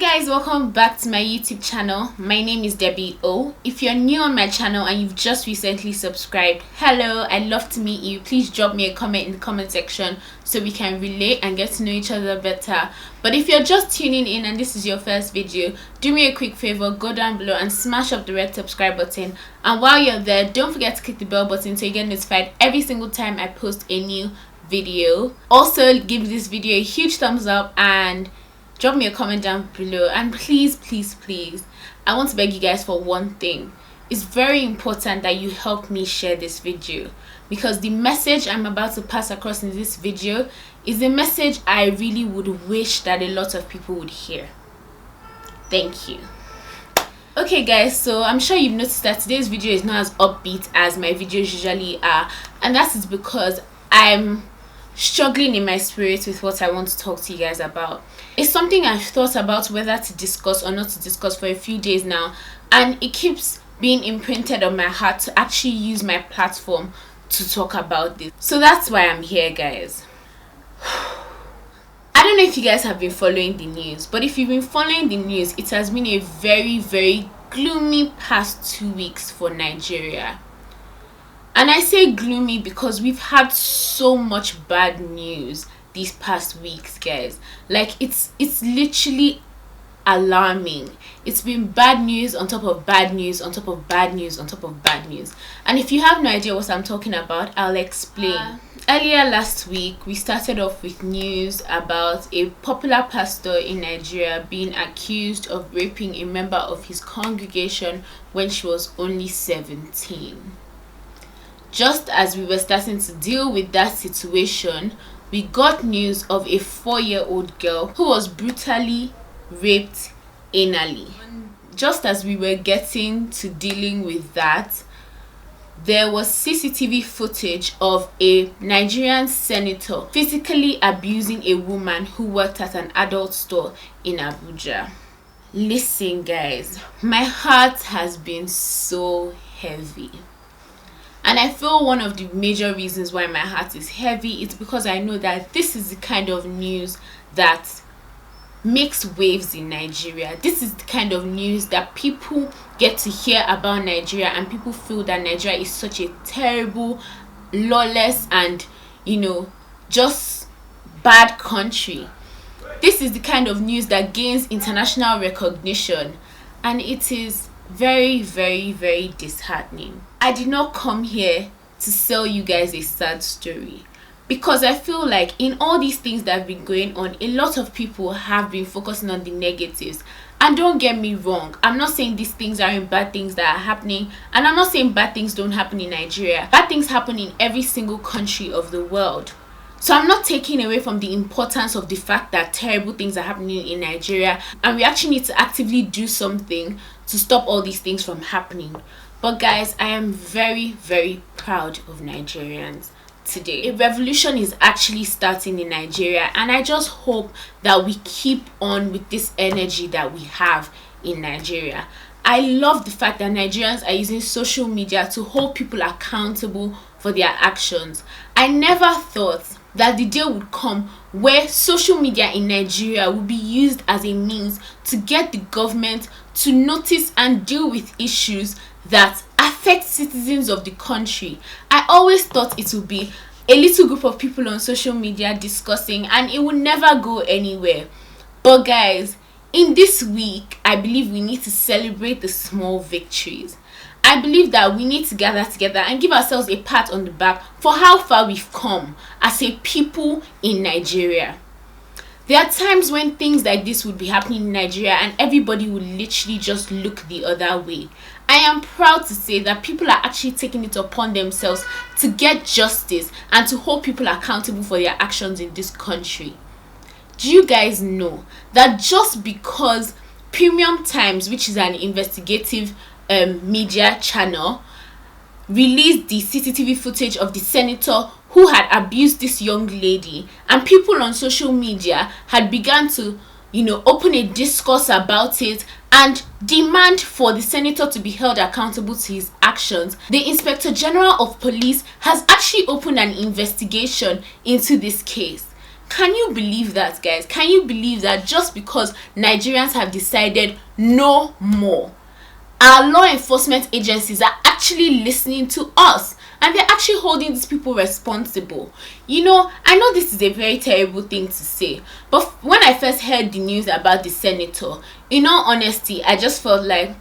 guys, welcome back to my YouTube channel. My name is debbyoje. If you're new on my channel and you've just recently subscribed, hello, I'd love to meet you. Please drop me a comment in the comment section so we can relate and get to know each other better. But if you're just tuning in and this is your first video, do me a quick favor, go down below and smash up the red subscribe button. And while you're there, don't forget to click the bell button so you get notified every single time I post a new video. Also, give this video a huge thumbs up and drop me a comment down below. And please, I want to beg you guys for one thing. It's very important that you help me share this video, because the message I'm about to pass across in this video is a message I really would wish that a lot of people would hear. Thank you. Okay guys, so I'm sure you've noticed that today's video is not as upbeat as my videos usually are, and that is because I'm struggling in my spirit with what I want to talk to you guys about. It's something I've thought about whether to discuss or not to discuss for a few days now, and it keeps being imprinted on my heart to actually use my platform to talk about this. So that's why I'm here, guys. I don't know if you guys have been following the news, but if you've been following the news, it has been a very gloomy past 2 weeks for Nigeria. And I say gloomy because we've had so much bad news these past weeks, guys. Like, it's literally alarming. It's been bad news on top of bad news on top of bad news on top of bad news. And if you have no idea what I'm talking about, I'll explain. Earlier last week, we started off with news about a popular pastor in Nigeria being accused of raping a member of his congregation when she was only 17. Just as we were starting to deal with that situation, we got news of a 4-year-old girl who was brutally raped anally. Just as we were getting to dealing with that, there was CCTV footage of a Nigerian senator physically abusing a woman who worked at an adult store in Abuja. Listen guys, my heart has been so heavy. And I feel one of the major reasons why my heart is heavy is because I know that this is the kind of news that makes waves in Nigeria. This is the kind of news that people get to hear about Nigeria, and people feel that Nigeria is such a terrible, lawless, and just bad country. This is the kind of news that gains international recognition, and it is very disheartening. I did not come here to sell you guys a sad story, because I feel like in all these things that have been going on, a lot of people have been focusing on the negatives. And don't get me wrong, I'm not saying these things aren't bad things that are happening, and I'm not saying bad things don't happen in Nigeria. Bad things happen in every single country of the world. So I'm not taking away from the importance of the fact that terrible things are happening in Nigeria, and we actually need to actively do something to stop all these things from happening. But guys, I am very proud of Nigerians today. A revolution is actually starting in Nigeria, and I just hope that we keep on with this energy that we have in Nigeria. I love the fact that Nigerians are using social media to hold people accountable for their actions. I never thought that the day would come where social media in Nigeria would be used as a means to get the government to notice and deal with issues that affect citizens of the country. I always thought it would be a little group of people on social media discussing, and it would never go anywhere. But guys, in this week, I believe we need to celebrate the small victories. I believe that we need to gather together and give ourselves a pat on the back for how far we've come as a people in Nigeria. There are times when things like this would be happening in Nigeria and everybody would literally just look the other way. I am proud to say that people are actually taking it upon themselves to get justice and to hold people accountable for their actions in this country. Do you guys know that just because Premium Times, which is an investigative media channel, released the CCTV footage of the senator who had abused this young lady, and people on social media had begun to open a discourse about it and demand for the senator to be held accountable to his actions, the Inspector General of Police has actually opened an investigation into this case. Can you believe that, guys? Can you believe that just because Nigerians have decided no more, our law enforcement agencies are actually listening to us and they're actually holding these people responsible? You know, I know this is a very terrible thing to say, but when I first heard the news about the senator, in all honesty, I just felt like,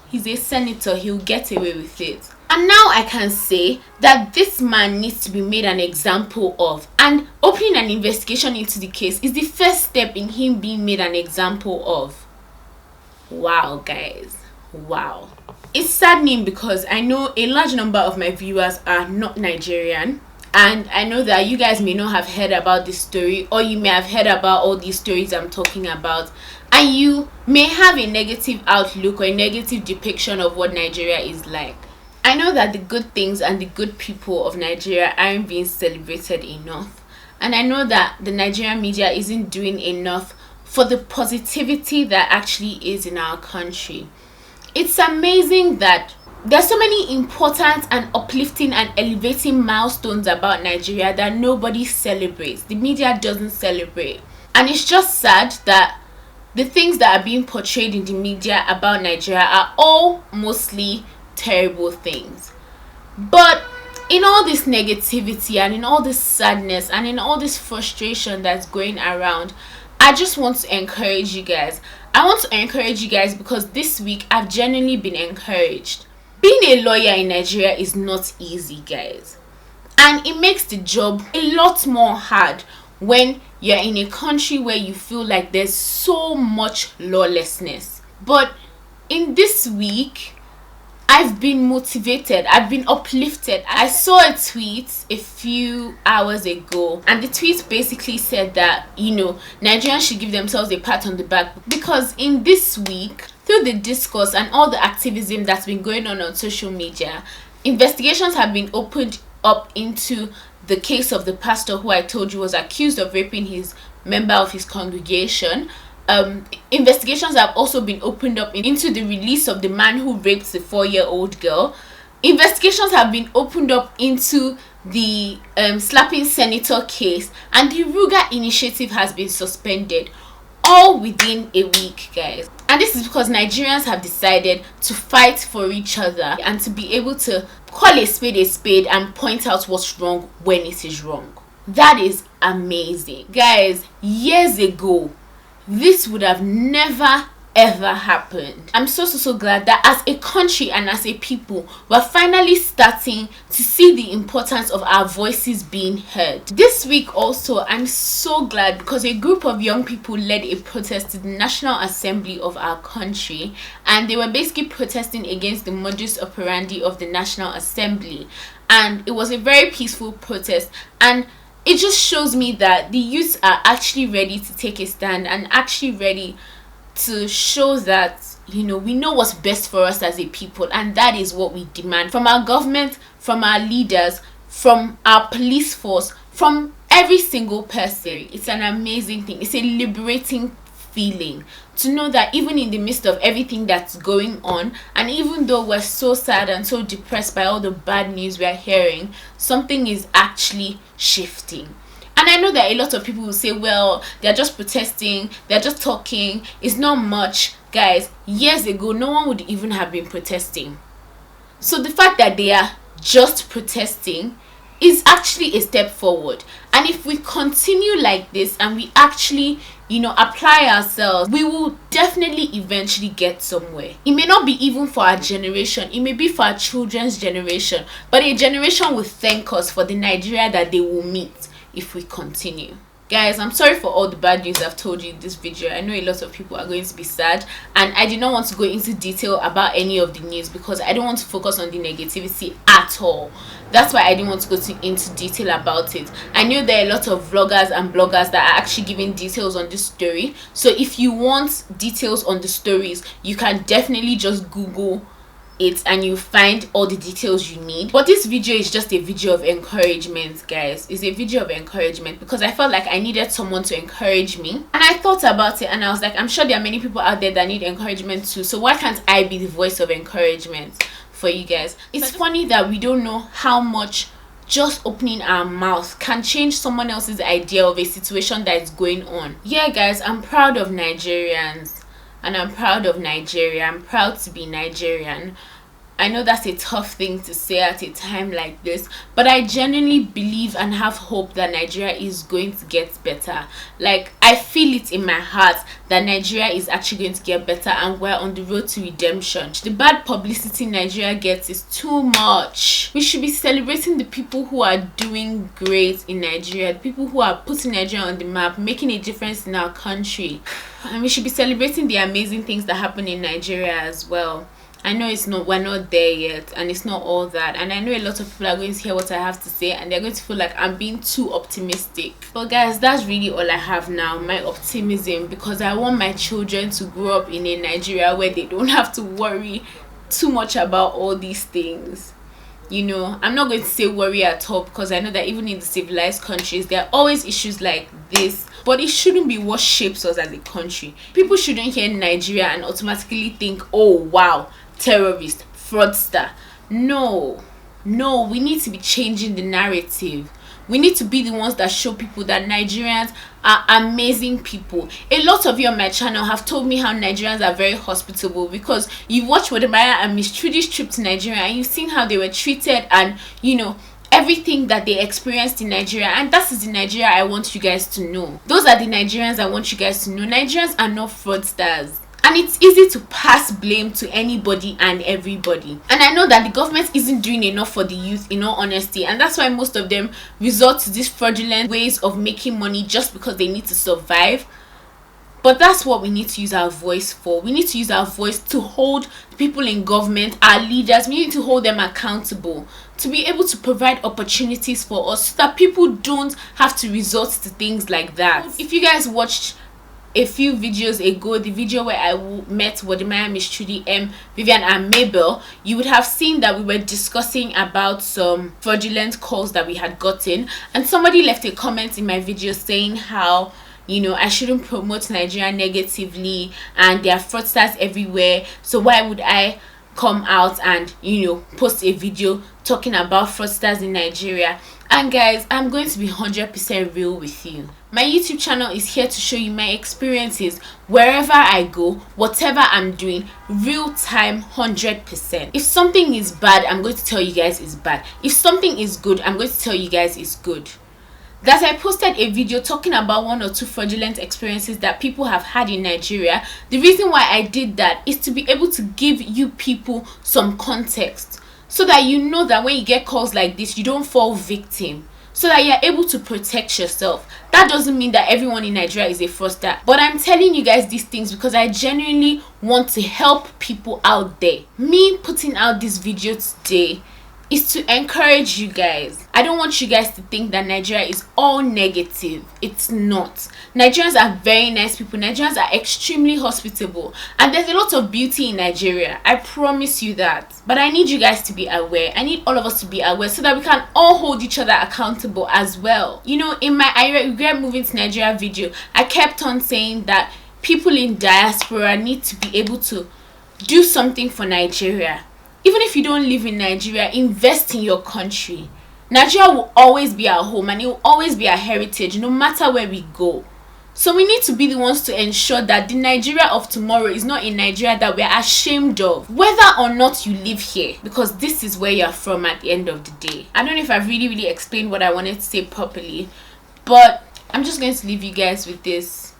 he's a senator, he'll get away with it. And now I can say that this man needs to be made an example of, and opening an investigation into the case is the first step in him being made an example of. Wow, guys. Wow. It's saddening because I know a large number of my viewers are not Nigerian, and I know that you guys may not have heard about this story, or you may have heard about all these stories I'm talking about, and you may have a negative outlook or a negative depiction of what Nigeria is like. I know that the good things and the good people of Nigeria aren't being celebrated enough, and I know that the Nigerian media isn't doing enough for the positivity that actually is in our country. It's amazing that there's so many important and uplifting and elevating milestones about Nigeria that nobody celebrates. The media doesn't celebrate. And it's just sad that the things that are being portrayed in the media about Nigeria are all mostly terrible things. But in all this negativity and in all this sadness and in all this frustration that's going around, I just want to encourage you guys. I want to encourage you guys because this week I've genuinely been encouraged. Being a lawyer in Nigeria is not easy, guys. And it makes the job a lot more hard when you're in a country where you feel like there's so much lawlessness. But in this week, I've been motivated, I've been uplifted. I saw a tweet a few hours ago, and the tweet basically said that, Nigerians should give themselves a pat on the back because in this week, through the discourse and all the activism that's been going on social media, investigations have been opened up into the case of the pastor who I told you was accused of raping his member of his congregation. Investigations have also been opened up into the release of the man who raped the 4-year-old girl. Investigations have been opened up into the slapping senator case, and the Ruga initiative has been suspended, all within a week, guys. And this is because Nigerians have decided to fight for each other and to be able to call a spade and point out what's wrong when it is wrong. That is amazing, guys. Years ago, this would have never ever happened. I'm so glad that as a country and as a people, we're finally starting to see the importance of our voices being heard. This week also, I'm so glad because a group of young people led a protest to the National Assembly of our country, and they were basically protesting against the modus operandi of the National Assembly, and it was a very peaceful protest, and it just shows me that the youth are actually ready to take a stand and actually ready to show that, we know what's best for us as a people, and that is what we demand from our government, from our leaders, from our police force, from every single person. It's an amazing thing. It's a liberating feeling to know that even in the midst of everything that's going on, and even though we're so sad and so depressed by all the bad news we're hearing, something is actually shifting. And I know that a lot of people will say, well, they're just protesting, they're just talking, it's not much. Guys, years ago, no one would even have been protesting. So the fact that they are just protesting is actually a step forward. And if we continue like this and we actually, apply ourselves, we will definitely eventually get somewhere. It may not be even for our generation, it may be for our children's generation, but a generation will thank us for the Nigeria that they will meet if we continue. Guys, I'm sorry for all the bad news I've told you in this video. I know a lot of people are going to be sad, and I did not want to go into detail about any of the news because I don't want to focus on the negativity at all. That's why I didn't want to go into detail about it. I know there are a lot of vloggers and bloggers that are actually giving details on this story, so if you want details on the stories, you can definitely just Google it and you find all the details you need. But this video is just a video of encouragement, guys. It's a video of encouragement because I felt like I needed someone to encourage me, and I thought about it and I was like, I'm sure there are many people out there that need encouragement too, so why can't I be the voice of encouragement for you guys? It's funny that we don't know how much just opening our mouth can change someone else's idea of a situation that is going on. Yeah, guys, I'm proud of Nigerians, and I'm proud of Nigeria. I'm proud to be Nigerian. I know that's a tough thing to say at a time like this, but I genuinely believe and have hope that Nigeria is going to get better. Like, I feel it in my heart that Nigeria is actually going to get better, and we're on the road to redemption. The bad publicity Nigeria gets is too much. We should be celebrating the people who are doing great in Nigeria, the people who are putting Nigeria on the map, making a difference in our country. And we should be celebrating the amazing things that happen in Nigeria as well. I know we're not there yet, and it's not all that, and I know a lot of people are going to hear what I have to say and they're going to feel like I'm being too optimistic. But guys, that's really all I have now, my optimism, because I want my children to grow up in a Nigeria where they don't have to worry too much about all these things. You know, I'm not going to say worry at all, because I know that even in the civilized countries there are always issues like this, but it shouldn't be what shapes us as a country. People shouldn't hear Nigeria and automatically think, oh wow, terrorist, fraudster. No, we need to be changing the narrative. We need to be the ones that show people that Nigerians are amazing people. A lot of you on my channel have told me how Nigerians are very hospitable, because you've watched Wodemaya and Miss Trudy's trip to Nigeria and you've seen how they were treated, and you know, everything that they experienced in Nigeria. And that is the Nigeria I want you guys to know. Those are the Nigerians I want you guys to know. Nigerians are not fraudsters. And it's easy to pass blame to anybody and everybody. And I know that the government isn't doing enough for the youth, in all honesty. And that's why most of them resort to these fraudulent ways of making money just because they need to survive. But that's what we need to use our voice for. We need to use our voice to hold people in government, our leaders. We need to hold them accountable, to be able to provide opportunities for us so that people don't have to resort to things like that. If you guys watched a few videos ago, the video where I met Wodemaya, Miss Trudy, Vivian and Mabel, you would have seen that we were discussing about some fraudulent calls that we had gotten, and somebody left a comment in my video saying how, you know, I shouldn't promote Nigeria negatively and there are fraudsters everywhere, so why would I come out and, you know, post a video talking about fraudsters in Nigeria. And guys, I'm going to be 100% real with you. My YouTube channel is here to show you my experiences wherever I go, whatever I'm doing, real time, 100%. If something is bad, I'm going to tell you guys it's bad. If something is good, I'm going to tell you guys it's good. That I posted a video talking about 1 or 2 fraudulent experiences that people have had in Nigeria. The reason why I did that is to be able to give you people some context, so that you know that when you get calls like this, you don't fall victim, so that you're able to protect yourself. That doesn't mean that everyone in Nigeria is a fraudster, but I'm telling you guys these things because I genuinely want to help people out there. Me putting out this video today is to encourage you guys. I don't want you guys to think that Nigeria is all negative. It's not. Nigerians are very nice people. Nigerians are extremely hospitable, and there's a lot of beauty in Nigeria. I promise you that. But I need you guys to be aware. I need all of us to be aware so that we can all hold each other accountable as well. You know, in my I regret moving to Nigeria video, I kept on saying that people in diaspora need to be able to do something for Nigeria. Even if you don't live in Nigeria, invest in your country. Nigeria will always be our home, and it will always be our heritage no matter where we go. So we need to be the ones to ensure that the Nigeria of tomorrow is not a Nigeria that we're ashamed of, whether or not you live here, because this is where you're from at the end of the day. I don't know if I've really explained what I wanted to say properly, but I'm just going to leave you guys with this.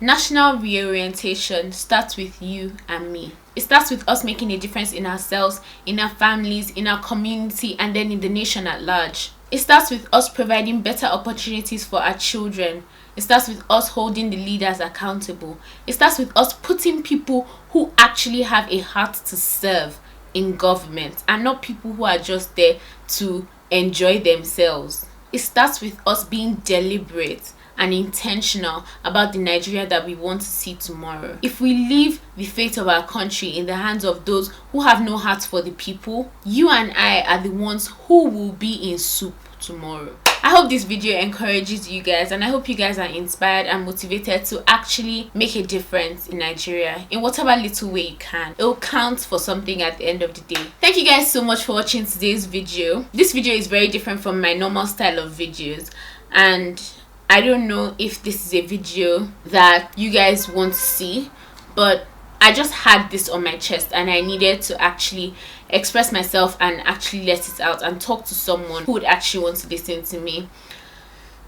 National reorientation starts with you and me. It starts with us making a difference in ourselves, in our families, in our community, and then in the nation at large. It starts with us providing better opportunities for our children. It starts with us holding the leaders accountable. It starts with us putting people who actually have a heart to serve in government, and not people who are just there to enjoy themselves. It starts with us being deliberate and intentional about the Nigeria that we want to see tomorrow. If we leave the fate of our country in the hands of those who have no heart for the people, you and I are the ones who will be in soup tomorrow. I hope this video encourages you guys, and I hope you guys are inspired and motivated to actually make a difference in Nigeria in whatever little way you can. It will count for something at the end of the day. Thank you guys so much for watching today's video. This video is very different from my normal style of videos, and I don't know if this is a video that you guys want to see, but I just had this on my chest and I needed to actually express myself and actually let it out and talk to someone who would actually want to listen to me.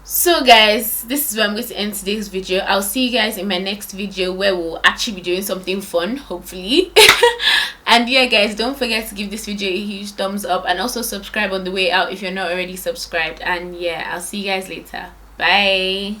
So guys, this is where I'm going to end today's video. I'll see you guys in my next video where we'll actually be doing something fun, hopefully. And yeah guys, don't forget to give this video a huge thumbs up and also subscribe on the way out if you're not already subscribed. And yeah, I'll see you guys later. Bye.